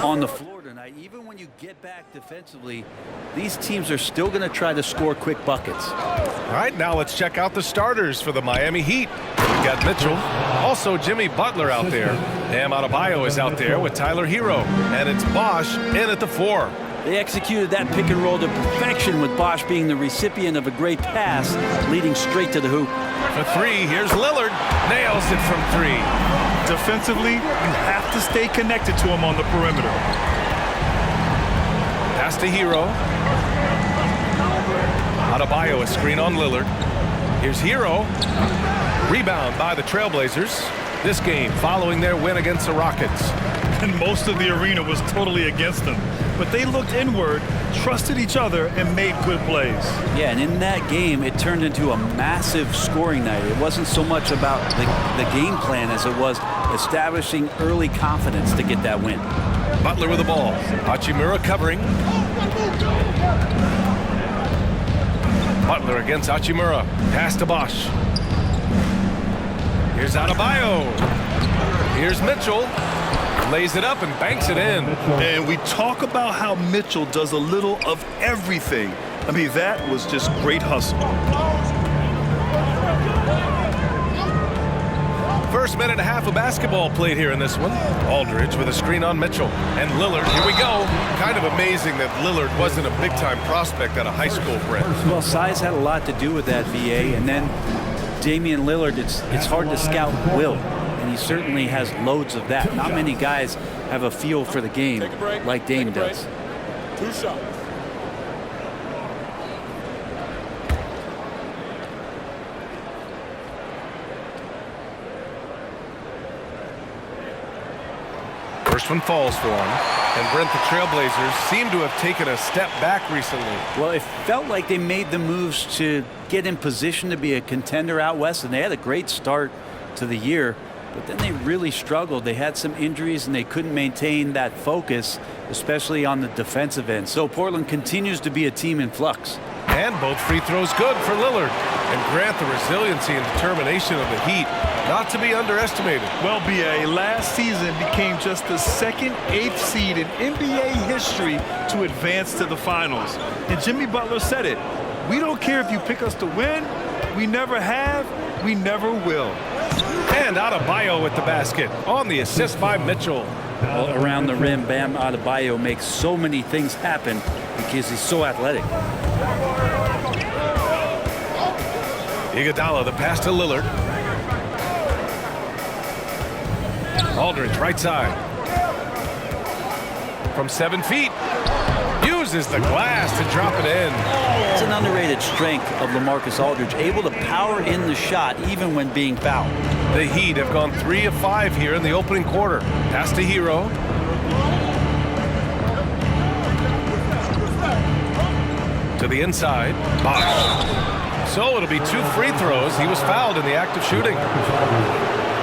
on the floor tonight. Even when you get back defensively, these teams are still going to try to score quick buckets. All right, now let's check out the starters for the Miami Heat. We've got Mitchell, also Jimmy Butler out there. Bam Adebayo is out there with Tyler Hero, and it's Bosch in at the 4. They executed that pick and roll to perfection, with Bosch being the recipient of a great pass leading straight to the hoop. For 3, here's Lillard. Nails it from 3. Defensively, you have to stay connected to him on the perimeter. Pass to Hero. Adebayo, a screen on Lillard. Here's Hero. Rebound by the Trailblazers. This game following their win against the Rockets. And most of the arena was totally against them. But they looked inward, trusted each other, and made good plays. Yeah, and in that game, it turned into a massive scoring night. It wasn't so much about the game plan as it was establishing early confidence to get that win. Butler with the ball. Hachimura covering. Butler against Hachimura. Pass to Bosch. Here's Adebayo. Here's Mitchell. Lays it up and banks it in. And we talk about how Mitchell does a little of everything. I mean, that was just great hustle. First minute and a half of basketball played here in this one. Aldridge with a screen on Mitchell. And Lillard, here we go. Kind of amazing that Lillard wasn't a big-time prospect out of high school, Brent. Well, size had a lot to do with that, VA. And then Damian Lillard, it's hard to scout will. And he certainly has loads of that. Not many guys have a feel for the game like Dame does. 2 shots. First one falls for him. And Brent, the Trailblazers seem to have taken a step back recently. Well, it felt like they made the moves to get in position to be a contender out west, and they had a great start to the year. But then they really struggled. They had some injuries, and they couldn't maintain that focus, especially on the defensive end. So Portland continues to be a team in flux. And both free throws good for Lillard. And Grant, the resiliency and determination of the Heat, not to be underestimated. Well, BA, last season became just the second 8th seed in NBA history to advance to the finals. And Jimmy Butler said it. We don't care if you pick us to win. We never have. We never will. And Adebayo with the basket on the assist by Mitchell. Well, around the rim, Bam Adebayo makes so many things happen because he's so athletic. Iguodala, the pass to Lillard. Aldridge, right side. From 7 feet. Uses the glass to drop it in. It's an underrated strength of LaMarcus Aldridge, able to power in the shot even when being fouled. The Heat have gone 3 of 5 here in the opening quarter. Pass to Hero. To the inside. Bosch. So it'll be 2 free throws. He was fouled in the act of shooting.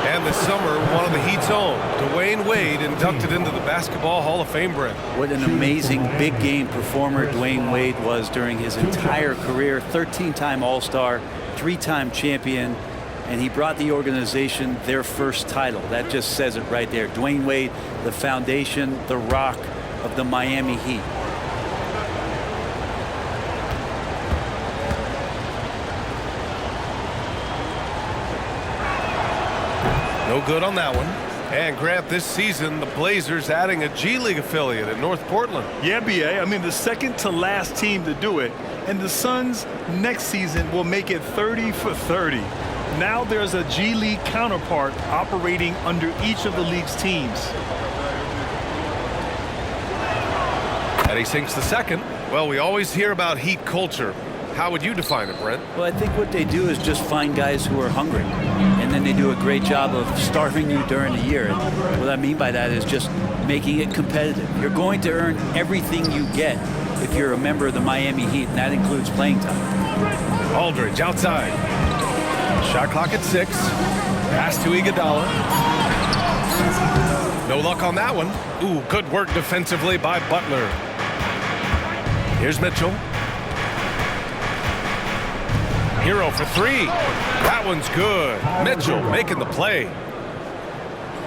And this summer, one of the Heat's own, Dwayne Wade, inducted into the Basketball Hall of Fame, Brent. What an amazing big game performer Dwayne Wade was during his entire career. 13-time All-Star, 3-time champion, and he brought the organization their first title. That just says it right there. Dwayne Wade, the foundation, the rock of the Miami Heat. No good on that one. And Grant, this season, the Blazers adding a G League affiliate in North Portland. Yeah, BA. I mean, the second to last team to do it. And the Suns next season will make it 30 for 30. Now there's a G League counterpart operating under each of the league's teams. And he sinks the second. Well, we always hear about Heat culture. How would you define it, Brent? Well, I think what they do is just find guys who are hungry, and then they do a great job of starving you during the year. And what I mean by that is just making it competitive. You're going to earn everything you get if you're a member of the Miami Heat, and that includes playing time. Aldridge outside. Shot clock at 6. Pass to Iguodala. No luck on that one. Ooh, good work defensively by Butler. Here's Mitchell. Hero for 3. That one's good. Mitchell making the play.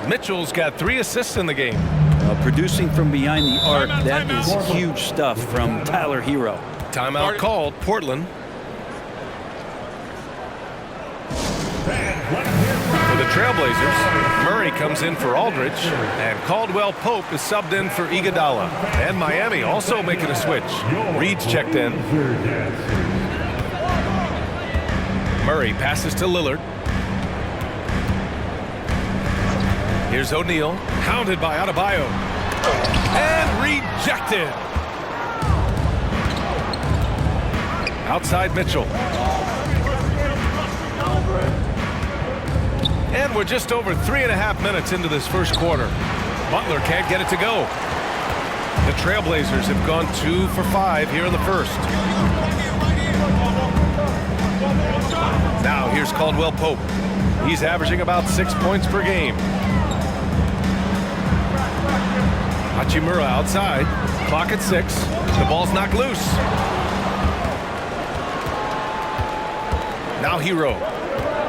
Mitchell's got 3 assists in the game. Producing from behind the arc, that is huge stuff from Tyler Hero. Timeout called, Portland. For the Trailblazers, Murray comes in for Aldridge, and Caldwell Pope is subbed in for Iguodala. And Miami also making a switch. Reed's checked in. Murray passes to Lillard. Here's O'Neal, hounded by Adebayo. And rejected. Outside Mitchell. And we're just over 3.5 minutes into this first quarter. Butler can't get it to go. The Trailblazers have gone 2 for 5 here in the first. Now here's Caldwell Pope. He's averaging about 6 points per game. Hachimura outside. Clock at 6. The ball's knocked loose. Now Hero.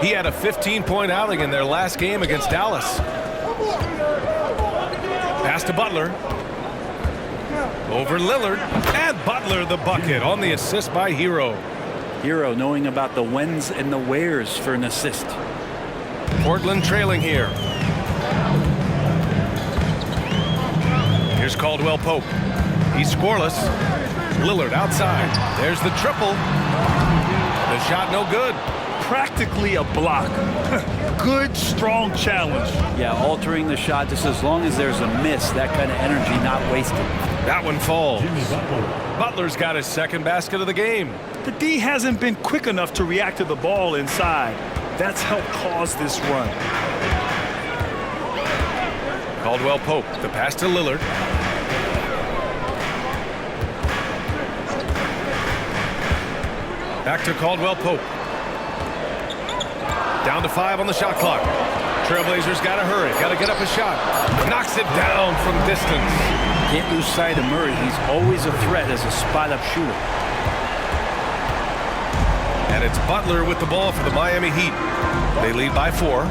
He had a 15-point outing in their last game against Dallas. Pass to Butler. Over Lillard. And Butler the bucket on the assist by Hero. Hero knowing about the whens and the wheres for an assist. Portland trailing here. Here's Caldwell Pope. He's scoreless. Lillard outside. There's the triple. The shot no good. Practically a block. Good, strong challenge. Yeah, altering the shot just as long as there's a miss, that kind of energy not wasted. That one falls. Butler's got his second basket of the game. The D hasn't been quick enough to react to the ball inside. That's helped cause this run. Caldwell Pope, the pass to Lillard. Back to Caldwell Pope. Down to 5 on the shot clock. Trailblazers got to hurry. Got to get up a shot. Knocks it down from distance. Can't lose sight of Murray. He's always a threat as a spot-up shooter. And it's Butler with the ball for the Miami Heat. They lead by 4.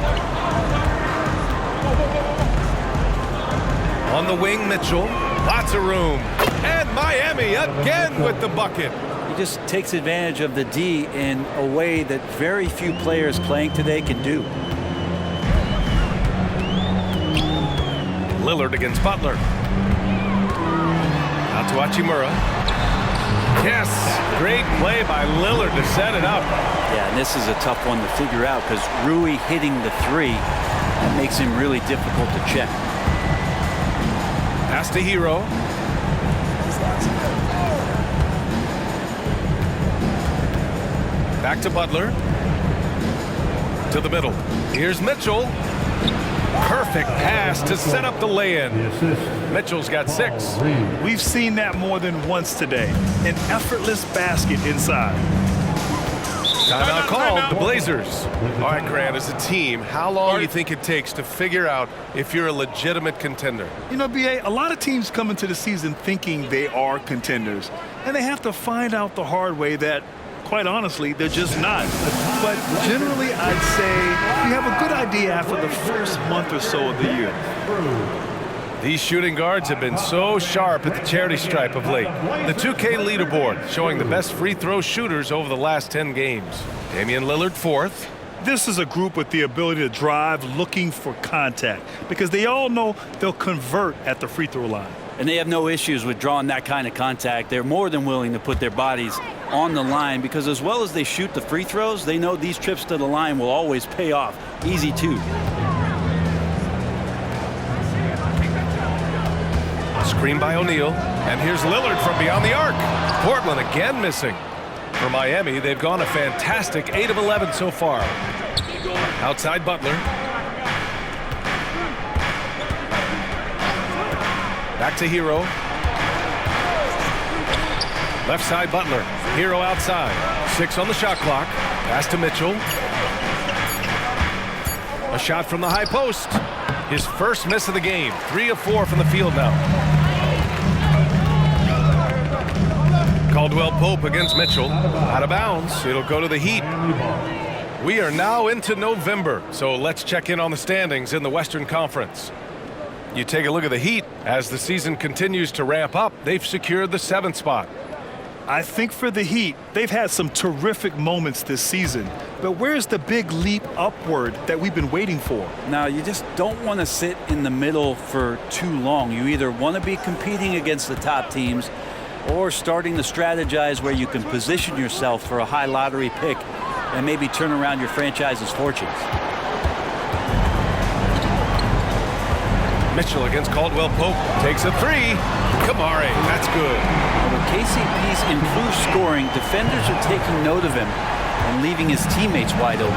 On the wing, Mitchell. Lots of room. And Miami again with the bucket. He just takes advantage of the D in a way that very few players playing today can do. Lillard against Butler. Out to Hachimura. Yes, great play by Lillard to set it up. Yeah, and this is a tough one to figure out because Rui hitting the 3, that makes him really difficult to check. Pass to Hero. Back to Butler. To the middle. Here's Mitchell. Perfect pass to set up the lay-in. Mitchell's got 6. We've seen that more than once today. An effortless basket inside. Timeout called, the Blazers. All right, Grant, as a team, how long do you think it takes to figure out if you're a legitimate contender? You know, B.A., a lot of teams come into the season thinking they are contenders, and they have to find out the hard way that, quite honestly, they're just not. But generally, I'd say you have a good idea after the first month or so of the year. These shooting guards have been so sharp at the charity stripe of late. The 2K leaderboard showing the best free throw shooters over the last 10 games. Damian Lillard 4th. This is a group with the ability to drive looking for contact because they all know they'll convert at the free throw line. And they have no issues with drawing that kind of contact. They're more than willing to put their bodies on the line because as well as they shoot the free throws, they know these trips to the line will always pay off. Easy too. Screen by O'Neal. And here's Lillard from beyond the arc. Portland again missing. For Miami, they've gone a fantastic 8 of 11 so far. Outside Butler. Back to Hero. Left side Butler. Hero outside. 6 on the shot clock. Pass to Mitchell. A shot from the high post. His first miss of the game. 3 of 4 from the field now. Caldwell Pope against Mitchell. Out of bounds. It'll go to the Heat. We are now into November, so let's check in on the standings in the Western Conference. You take a look at the Heat. As the season continues to ramp up, they've secured the 7th spot. I think for the Heat, they've had some terrific moments this season. But where's the big leap upward that we've been waiting for? Now, you just don't want to sit in the middle for too long. You either want to be competing against the top teams or starting to strategize where you can position yourself for a high lottery pick and maybe turn around your franchise's fortunes. Mitchell against Caldwell Pope. Takes a 3. Kamari, that's good. With KCP's improved scoring, defenders are taking note of him and leaving his teammates wide open.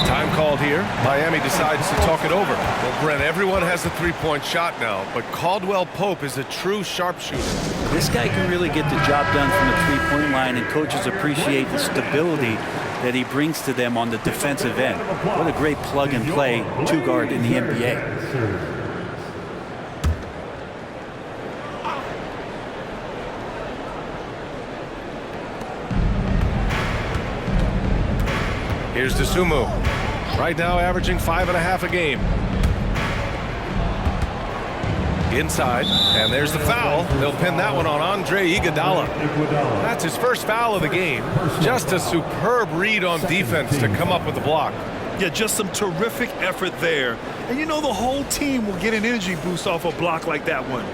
Time called here. Miami decides to talk it over. Well, Brent, everyone has a three-point shot now, but Caldwell Pope is a true sharpshooter. This guy can really get the job done from the three-point line, and coaches appreciate the stability that he brings to them on the defensive end. What a great plug-and-play two-guard in the NBA. Here's Dosunmu. Right now averaging 5.5 a game. Inside, and there's the foul. They'll pin that one on Andre Iguodala. That's his first foul of the game. Just a superb read on defense to come up with the block. Yeah, just some terrific effort there. And you know the whole team will get an energy boost off a block like that one.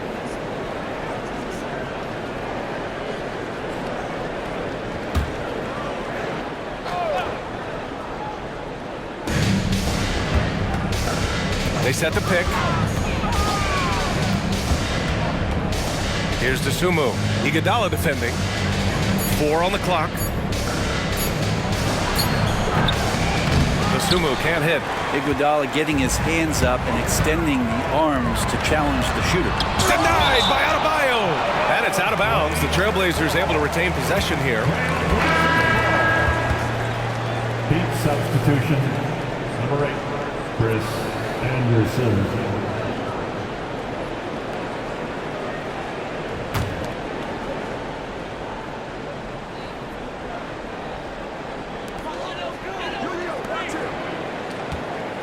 They set the pick. Here's Dosunmu. Iguodala defending. 4 on the clock. Dosunmu can't hit. Iguodala getting his hands up and extending the arms to challenge the shooter. Denied by Adebayo. And it's out of bounds. The Trailblazers able to retain possession here. Heat substitution. Number 8, Chris Anderson.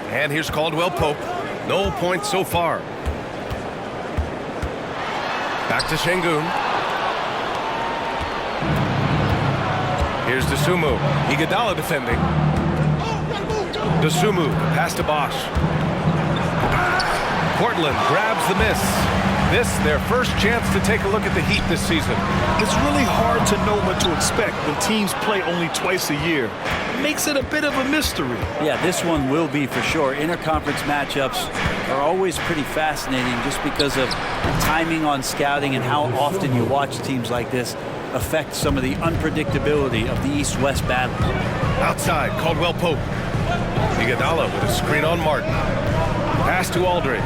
And here's Caldwell Pope. No points so far. Back to Şengün. Here's Dosunmu. Iguodala defending. Dosunmu, pass to Bosch. Portland grabs the miss. This, their first chance to take a look at the Heat this season. It's really hard to know what to expect when teams play only twice a year. It makes it a bit of a mystery. Yeah, this one will be for sure. Interconference matchups are always pretty fascinating just because of timing on scouting and how often you watch teams like this affect some of the unpredictability of the East-West battle. Outside, Caldwell Pope. Iguodala with a screen on Martin. Pass to Aldridge.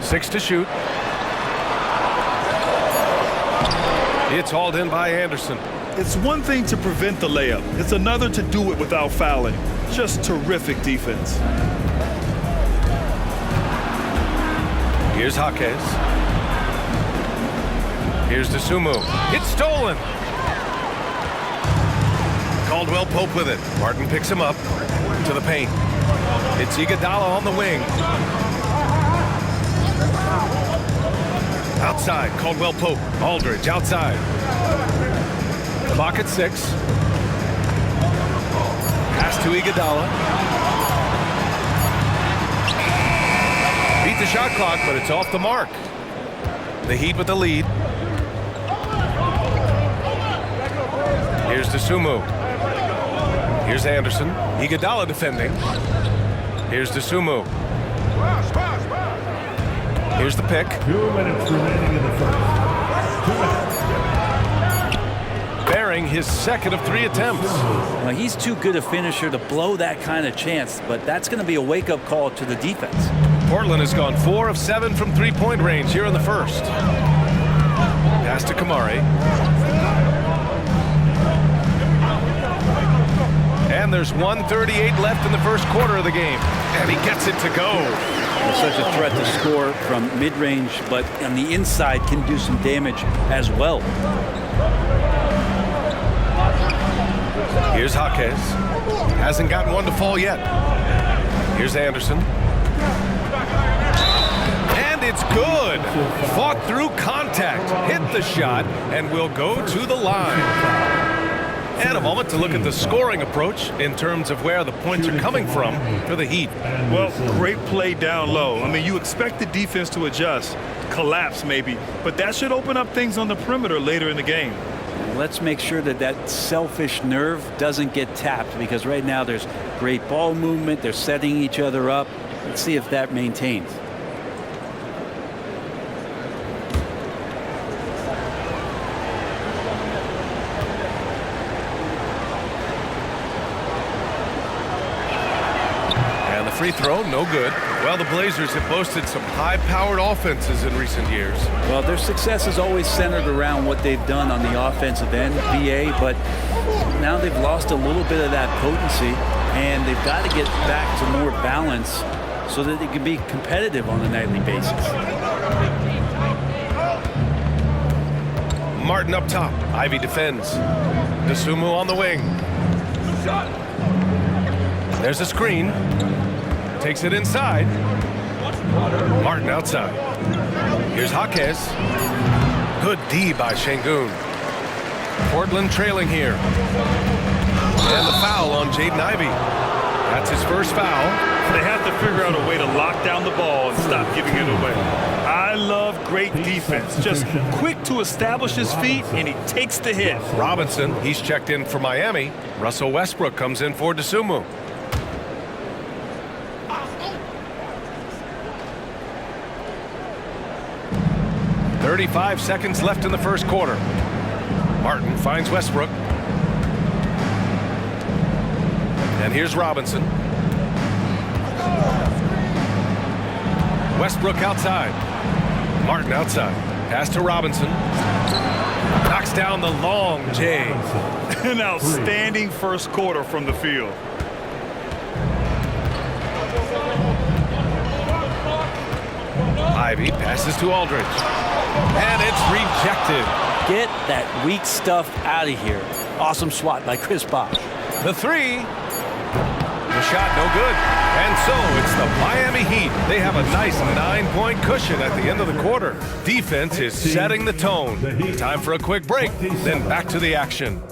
Six to shoot. It's hauled in by Anderson. It's one thing to prevent the layup. It's another to do it without fouling. Just terrific defense. Here's Jaquez. Here's Dosunmu. It's stolen. Caldwell Pope with it. Martin picks him up to the paint. It's Iguodala on the wing. Outside, Caldwell Pope. Aldridge outside. Clock at 6. Pass to Iguodala. Beat the shot clock, but it's off the mark. The Heat with the lead. Here's Dosunmu. Here's Anderson. Iguodala defending. Here's Dosunmu. Here's the pick. 2 minutes remaining in the first. 2 minutes. Bearing his second of 3 attempts. Now, he's too good a finisher to blow that kind of chance, but that's going to be a wake-up call to the defense. Portland has gone 4 of 7 from three-point range here in the first. Pass to Kamari. And there's 1:38 left in the first quarter of the game. And he gets it to go. Such a threat to score from mid-range, but on the inside can do some damage as well. Here's Jaquez. Hasn't gotten one to fall yet. Here's Anderson. And it's good. Fought through contact, hit the shot, and will go to the line. And a moment to look at the scoring approach in terms of where the points are coming from for the Heat. Well, great play down low. I mean, you expect the defense to adjust, collapse maybe, but that should open up things on the perimeter later in the game. Let's make sure that that selfish nerve doesn't get tapped, because right now there's great ball movement. They're setting each other up. Let's see if that maintains. And the free throw, no good. Well, the Blazers have boasted some high-powered offenses in recent years. Well, their success is always centered around what they've done on the offensive end, BA, but now they've lost a little bit of that potency, and they've got to get back to more balance so that they can be competitive on a nightly basis. Martin up top. Ivy defends. DeSumo on the wing. There's a screen. Takes it inside. Martin outside. Here's Jaquez. Good D by Şengün. Portland trailing here. And the foul on Jaden Ivey. That's his first foul. They have to figure out a way to lock down the ball and stop giving it away. I love great defense. Just quick to establish his feet, and he takes the hit. Robinson, he's checked in for Miami. Russell Westbrook comes in for DeSumo. "35 seconds left in the first quarter. Martin finds Westbrook. And here's Robinson. Westbrook outside. Martin outside. Pass to Robinson. Knocks down the long J. An outstanding first quarter from the field. Ivy passes to Aldridge. And it's rejected. Get that weak stuff out of here. Awesome swat by Chris Bosh. The three. The shot no good. And so it's the Miami Heat. They have a nice 9-point cushion at the end of the quarter. Defense is setting the tone. Time for a quick break, then back to the action.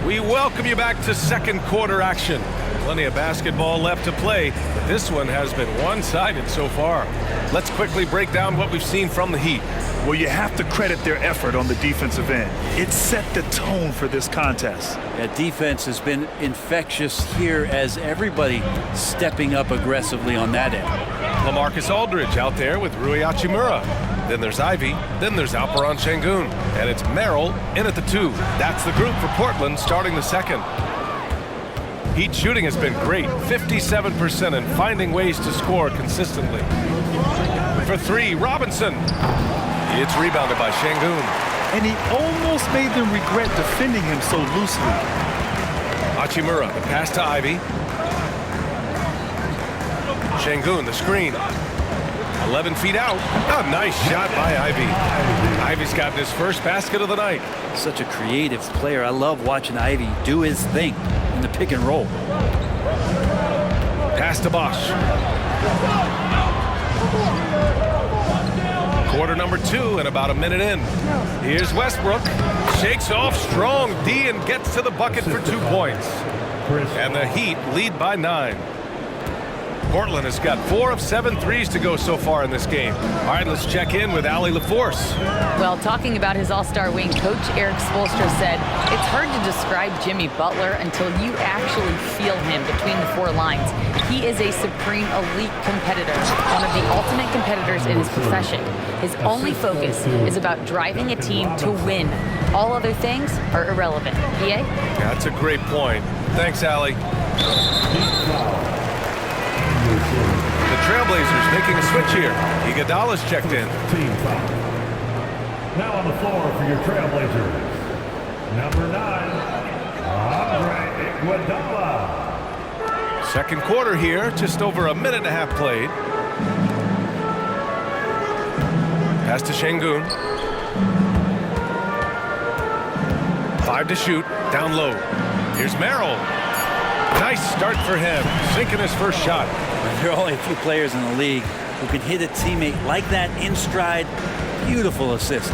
We welcome you back to second quarter action. Plenty of basketball left to play, but this one has been one-sided so far. Let's quickly break down what we've seen from the Heat. Well, you have to credit their effort on the defensive end. It set the tone for this contest. That defense has been infectious here, as everybody stepping up aggressively on that end. LaMarcus Aldridge out there with Rui Hachimura. Then there's Ivy. Then there's Alperen Şengün. And it's Merrill in at the 2. That's the group for Portland starting the second. Heat shooting has been great, 57%, and finding ways to score consistently. For 3, Robinson. It's rebounded by Şengün. And he almost made them regret defending him so loosely. Hachimura, the pass to Ivy. Şengün, the screen. 11 feet out. A nice shot by Ivy. Ivy's gotten his first basket of the night. Such a creative player. I love watching Ivy do his thing in the pick and roll. Pass to Bosh. Quarter number 2 and about a minute in. Here's Westbrook. Shakes off strong D and gets to the bucket for 2 points. And the Heat lead by 9. Portland has got 4 of 7 threes to go so far in this game. All right, let's check in with Allie LaForce. Well, talking about his all-star wing, Coach Eric Spoelstra said, it's hard to describe Jimmy Butler until you actually feel him between the 4 lines. He is a supreme elite competitor, one of the ultimate competitors in his profession. His only focus is about driving a team to win. All other things are irrelevant. PA? That's a great point. Thanks, Allie. The Trailblazers making a switch here. Iguodala's checked in. Team foul. Now on the floor for your Trailblazers, number 9, Iguodala. Second quarter here, just over a minute and a half played. Pass to Şengün. 5 to shoot, down low. Here's Merrill. Nice start for him, sinking his first shot. There are only a few players in the league who can hit a teammate like that in stride. Beautiful assist.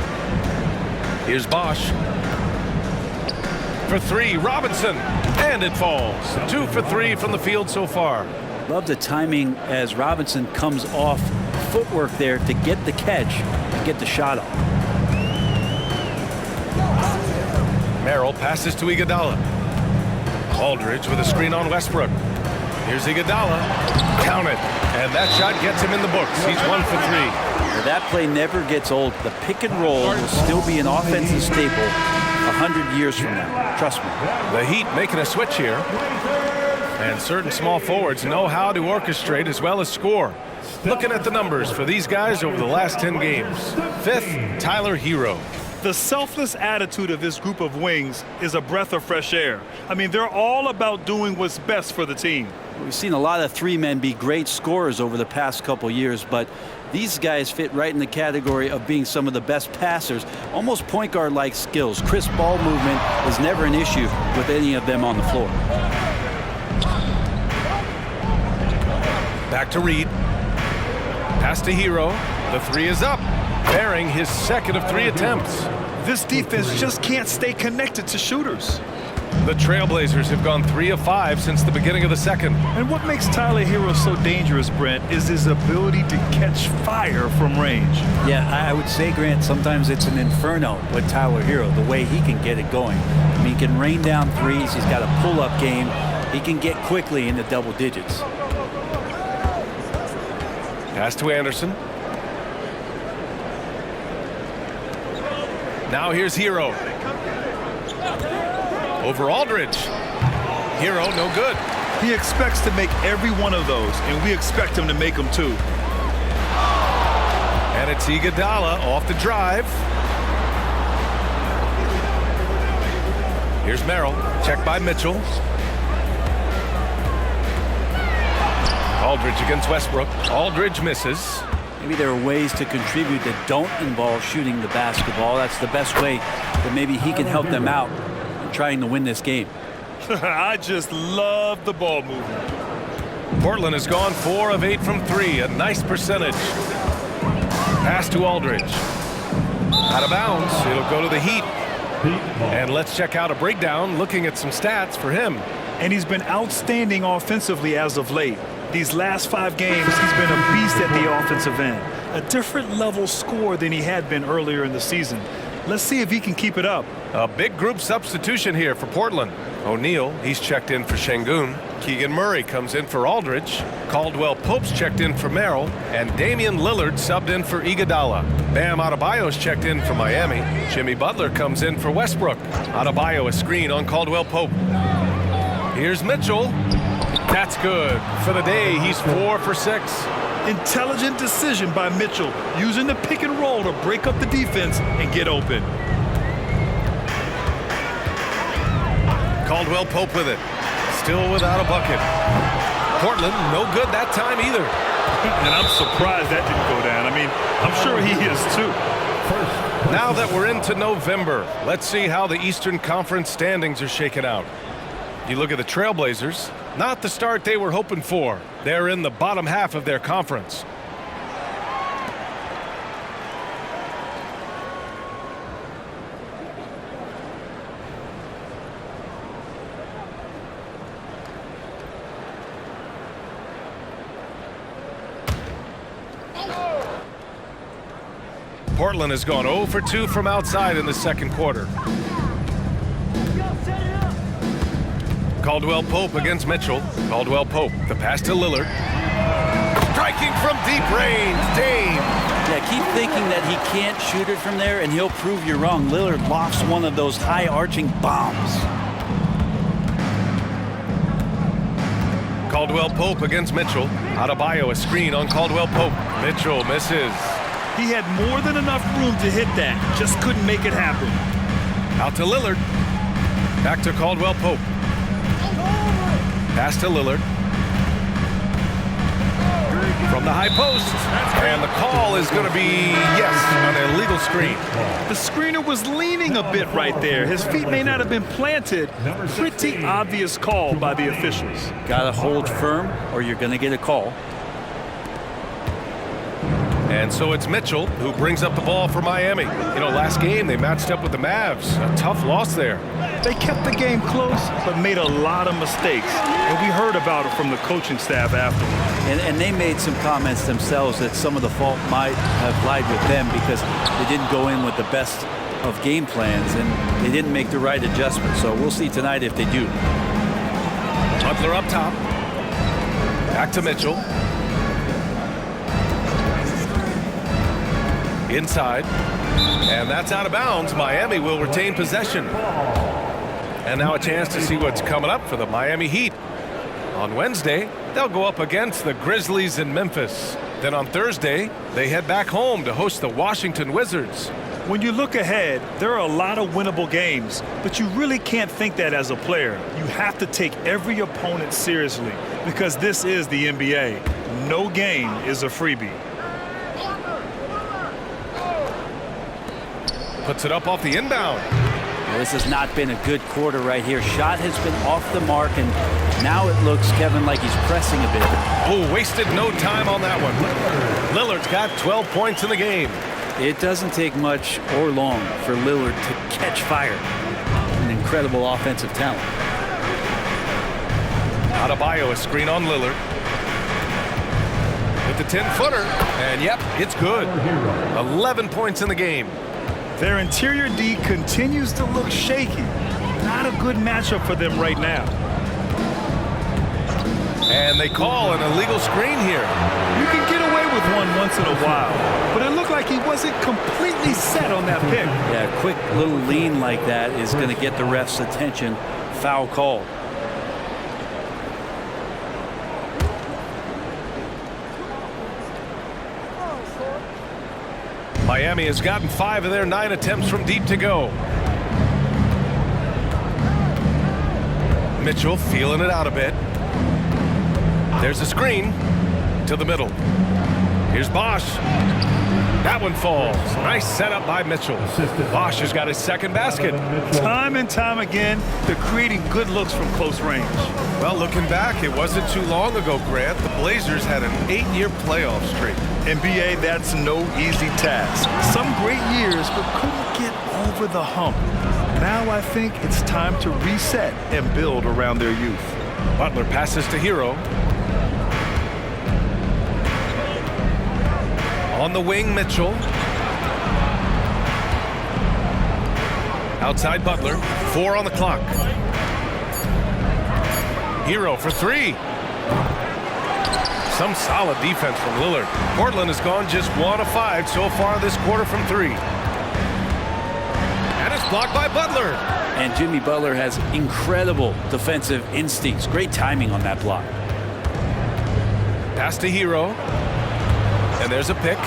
Here's Bosch. For 3, Robinson. And it falls. 2 for 3 from the field so far. Love the timing as Robinson comes off footwork there to get the catch and get the shot off. Merrill passes to Iguodala. Aldridge with a screen on Westbrook. Here's Iguodala. Count it. And that shot gets him in the books. He's 1 for 3. That play never gets old. The pick and roll will still be an offensive staple 100 years from now. Trust me. The Heat making a switch here. And certain small forwards know how to orchestrate as well as score. Looking at the numbers for these guys over the last 10 games. 5th, Tyler Hero. The selfless attitude of this group of wings is a breath of fresh air. I mean, they're all about doing what's best for the team. We've seen a lot of 3 men be great scorers over the past couple years, but these guys fit right in the category of being some of the best passers, almost point guard-like skills. Crisp ball movement is never an issue with any of them on the floor. Back to Reed. Pass to Hero. The 3 is up. Bearing his second of 3 attempts. This defense just can't stay connected to shooters. The Trailblazers have gone 3 of 5 since the beginning of the second. And what makes Tyler Hero so dangerous, Brent, is his ability to catch fire from range. Yeah, I would say, Grant, sometimes it's an inferno with Tyler Hero, the way he can get it going. I mean, he can rain down threes. He's got a pull-up game. He can get quickly into double digits. Pass to Anderson. Now here's Hero. Over Aldridge. Hero, no good. He expects to make every one of those, and we expect him to make them too. And it's Iguodala off the drive. Here's Merrill. Checked by Mitchell. Aldridge against Westbrook. Aldridge misses. Maybe there are ways to contribute that don't involve shooting the basketball. That's the best way that maybe he can help them out in trying to win this game. I just love the ball movement. Portland has gone 4 of 8 from 3. A nice percentage. Pass to Aldridge. Out of bounds. It'll go to the Heat. And let's check out a breakdown looking at some stats for him. And he's been outstanding offensively as of late. These last 5 games, he's been a beast at the offensive end. A different level score than he had been earlier in the season. Let's see if he can keep it up. A big group substitution here for Portland. O'Neal, he's checked in for Şengün. Keegan Murray comes in for Aldridge. Caldwell Pope's checked in for Merrill. And Damian Lillard subbed in for Iguodala. Bam Adebayo's checked in for Miami. Jimmy Butler comes in for Westbrook. Adebayo a screen on Caldwell Pope. Here's Mitchell. That's good. For the day, he's 4 for 6. Intelligent decision by Mitchell, using the pick and roll to break up the defense and get open. Caldwell Pope with it. Still without a bucket. Portland, no good that time either. And I'm surprised that didn't go down. I mean, I'm sure he is too. Now that we're into November, let's see how the Eastern Conference standings are shaken out. You look at the Trailblazers, not the start they were hoping for. They're in the bottom half of their conference. Portland has gone 0 for 2 from outside in the second quarter. Caldwell Pope against Mitchell. Caldwell Pope, the pass to Lillard. Striking from deep range, Dame. Yeah, keep thinking that he can't shoot it from there, and he'll prove you wrong. Lillard lofts one of those high-arching bombs. Caldwell Pope against Mitchell. Adebayo a screen on Caldwell Pope. Mitchell misses. He had more than enough room to hit that, just couldn't make it happen. Out to Lillard. Back to Caldwell Pope. Pass to Lillard. From the high post. And the call is going to be, yes, an illegal screen. The screener was leaning a bit right there. His feet may not have been planted. Pretty obvious call by the officials. Got to hold firm or you're going to get a call. And so it's Mitchell who brings up the ball for Miami. You know, last game they matched up with the Mavs. A tough loss there. They kept the game close, but made a lot of mistakes. And we heard about it from the coaching staff afterwards. And they made some comments themselves that some of the fault might have lied with them because they didn't go in with the best of game plans and they didn't make the right adjustments. So we'll see tonight if they do. Butler up top. Back to Mitchell. Inside. And that's out of bounds. Miami will retain possession. And now a chance to see what's coming up for the Miami Heat. On Wednesday, they'll go up against the Grizzlies in Memphis. Then on Thursday, they head back home to host the Washington Wizards. When you look ahead, there are a lot of winnable games, but you really can't think that as a player. You have to take every opponent seriously because this is the NBA. No game is a freebie. Puts it up off the inbound. Well, this has not been a good quarter right here. Shot has been off the mark, and now it looks, Kevin, like he's pressing a bit. Oh, wasted no time on that one. Lillard's got 12 points in the game. It doesn't take much or long for Lillard to catch fire. An incredible offensive talent. Adebayo, a screen on Lillard. With the 10-footer, and yep, it's good. 11 points in the game. Their interior D continues to look shaky. Not a good matchup for them right now. And they call an illegal screen here. You can get away with one once in a while, but it looked like he wasn't completely set on that pick. Yeah, a quick little lean like that is going to get the ref's attention. Foul call. Miami has gotten 5 of their 9 attempts from deep to go. Mitchell feeling it out a bit. There's a screen to the middle. Here's Bosch. That one falls. Nice setup by Mitchell. Bosch has got his second basket. Time and time again, they're creating good looks from close range. Well, looking back, it wasn't too long ago, Grant. The Blazers had an 8-year playoff streak. NBA, that's no easy task. Some great years, but couldn't get over the hump. Now I think it's time to reset and build around their youth. Butler passes to Hero. On the wing, Mitchell. Outside Butler. 4 on the clock. Hero for 3. Some solid defense from Lillard. Portland has gone just 1 of 5 so far this quarter from 3. And it's blocked by Butler. And Jimmy Butler has incredible defensive instincts. Great timing on that block. Pass to Hero. And there's a pick.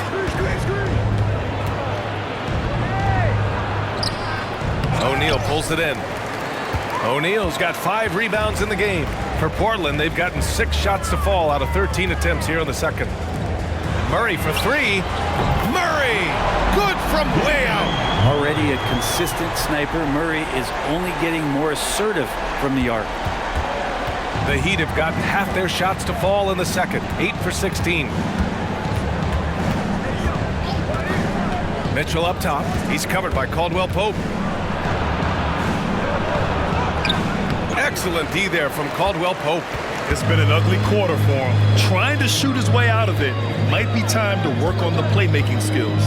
O'Neal pulls it in. O'Neal's got 5 rebounds in the game. For Portland, they've gotten 6 shots to fall out of 13 attempts here in the second. Murray for 3. Murray! Good from way out. Already a consistent sniper, Murray is only getting more assertive from the arc. The Heat have gotten half their shots to fall in the second. 8 for 16. Mitchell up top. He's covered by Caldwell Pope. Excellent D there from Caldwell Pope. It's been an ugly quarter for him. Trying to shoot his way out of it. Might be time to work on the playmaking skills.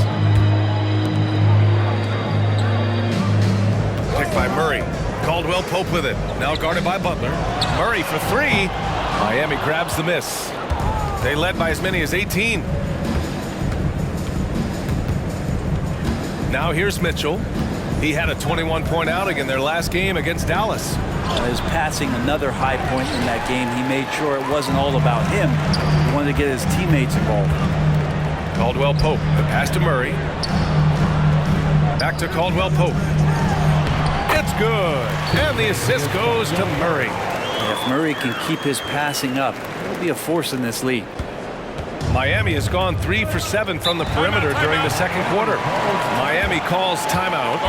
Picked by Murray. Caldwell Pope with it. Now guarded by Butler. Murray for 3. Miami grabs the miss. They led by as many as 18. Now here's Mitchell. He had a 21-point outing in their last game against Dallas. His passing another high point in that game. He made sure it wasn't all about him. He wanted to get his teammates involved. Caldwell Pope. The pass to Murray. Back to Caldwell Pope. It's good. And the assist goes to Murray. If Murray can keep his passing up, he'll be a force in this league. Miami has gone 3 for 7 from the perimeter during the second quarter. Miami calls timeout.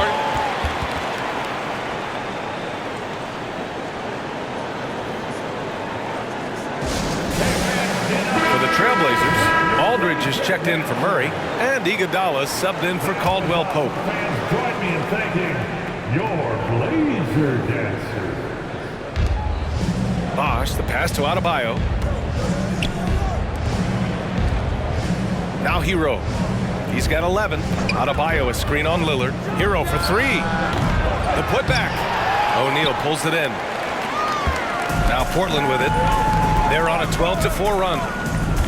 For the Trailblazers, Aldridge is checked in for Murray, and Iguodala subbed in for Caldwell Pope. Join me in thanking your Blazer dancers. Bosch, the pass to Adebayo. Now Hero. He's got 11. Adebayo, a screen on Lillard. Hero for 3. The putback. O'Neal pulls it in. Now Portland with it. They're on a 12-4 run.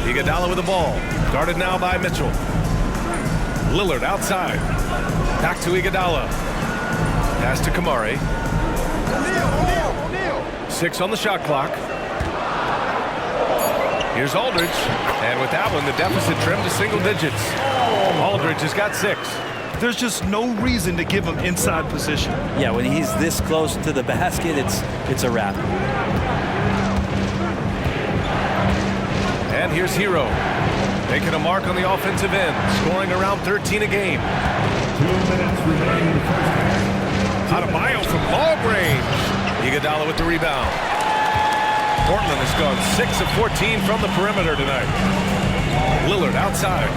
Iguodala with the ball. Guarded now by Mitchell. Lillard outside. Back to Iguodala. Pass to Kamari. 6 on the shot clock. Here's Aldridge. And with that one, the deficit trimmed to single digits. Aldridge has got 6. There's just no reason to give him inside position. Yeah, when he's this close to the basket, it's a wrap. And here's Hero. Making a mark on the offensive end. Scoring around 13 a game. 2 minutes remaining in the first half. Adebayo from long range. Iguodala with the rebound. Portland has gone 6 of 14 from the perimeter tonight. Lillard outside.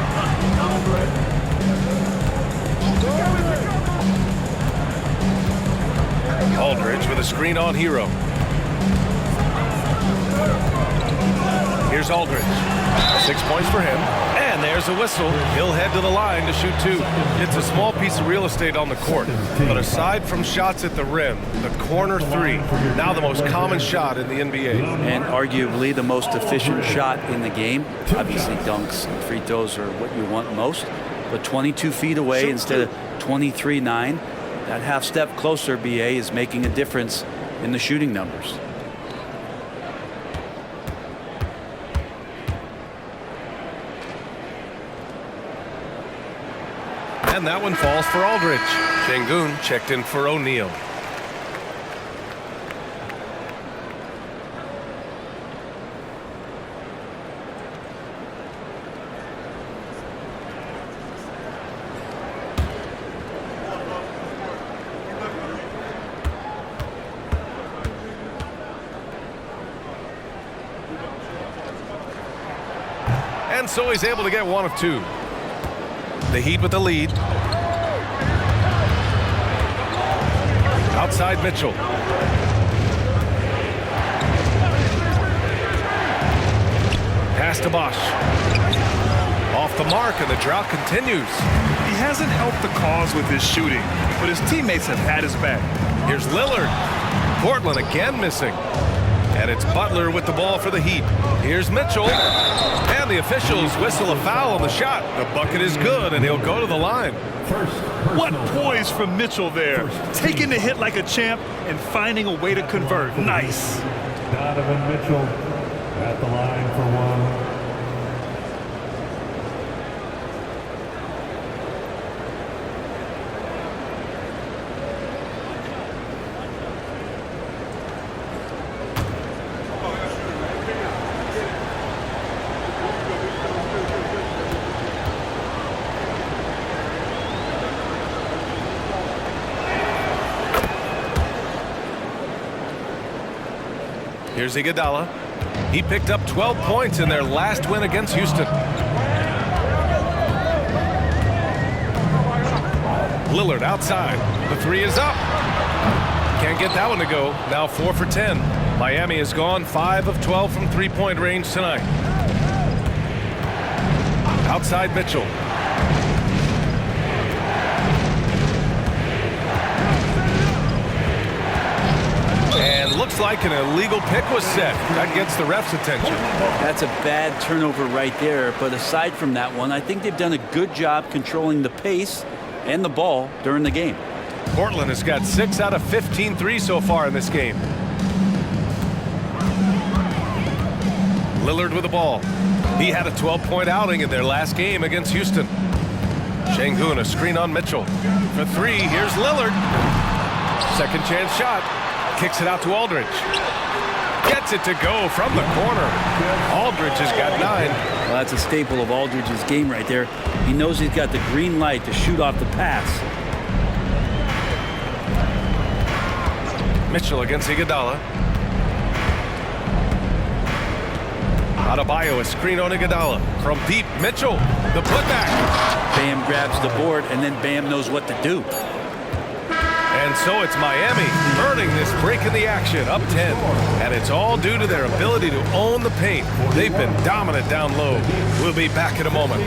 Aldridge with a screen on Hero. Here's Aldridge. 6 points for him. And there's a whistle. He'll head to the line to shoot 2. It's a small piece of real estate on the court. But aside from shots at the rim, the corner 3, now the most common shot in the NBA. And arguably the most efficient shot in the game. Obviously dunks and free throws are what you want most. But 22 feet away instead of 23-9. That half step closer, BA, is making a difference in the shooting numbers. And that one falls for Aldridge. Şengün checked in for O'Neal. And so he's able to get 1 of 2. The Heat with the lead. Outside Mitchell. Pass to Bosch. Off the mark, and the drought continues. He hasn't helped the cause with his shooting, but his teammates have had his back. Here's Lillard. Portland again missing. And it's Butler with the ball for the Heat. Here's Mitchell. And the officials whistle a foul on the shot. The bucket is good, and he'll go to the line. What poise from Mitchell there. Taking the hit like a champ and finding a way to convert. Nice. Donovan Mitchell at the line for 1. Here's Iguodala. He picked up 12 points in their last win against Houston. Lillard outside. The 3 is up. Can't get that one to go. Now 4 for 10. Miami has gone 5 of 12 from three-point range tonight. Outside Mitchell. And looks like an illegal pick was set. That gets the ref's attention. That's a bad turnover right there. But aside from that one, I think they've done a good job controlling the pace and the ball during the game. Portland has got 6 out of 15 threes so far in this game. Lillard with the ball. He had a 12-point outing in their last game against Houston. Şengün, a screen on Mitchell. For 3, here's Lillard. Second chance shot. Kicks it out to Aldridge. gets it to go from the corner. Aldridge has got 9. Well, that's a staple of Aldridge's game right there. He knows he's got the green light to shoot off the pass. Mitchell against Iguodala. Adebayo, a screen on Iguodala. From deep, Mitchell, the putback. Bam grabs the board, and then Bam knows what to do. And so it's Miami earning this break in the action, up 10. And it's all due to their ability to own the paint. They've been dominant down low. We'll be back in a moment.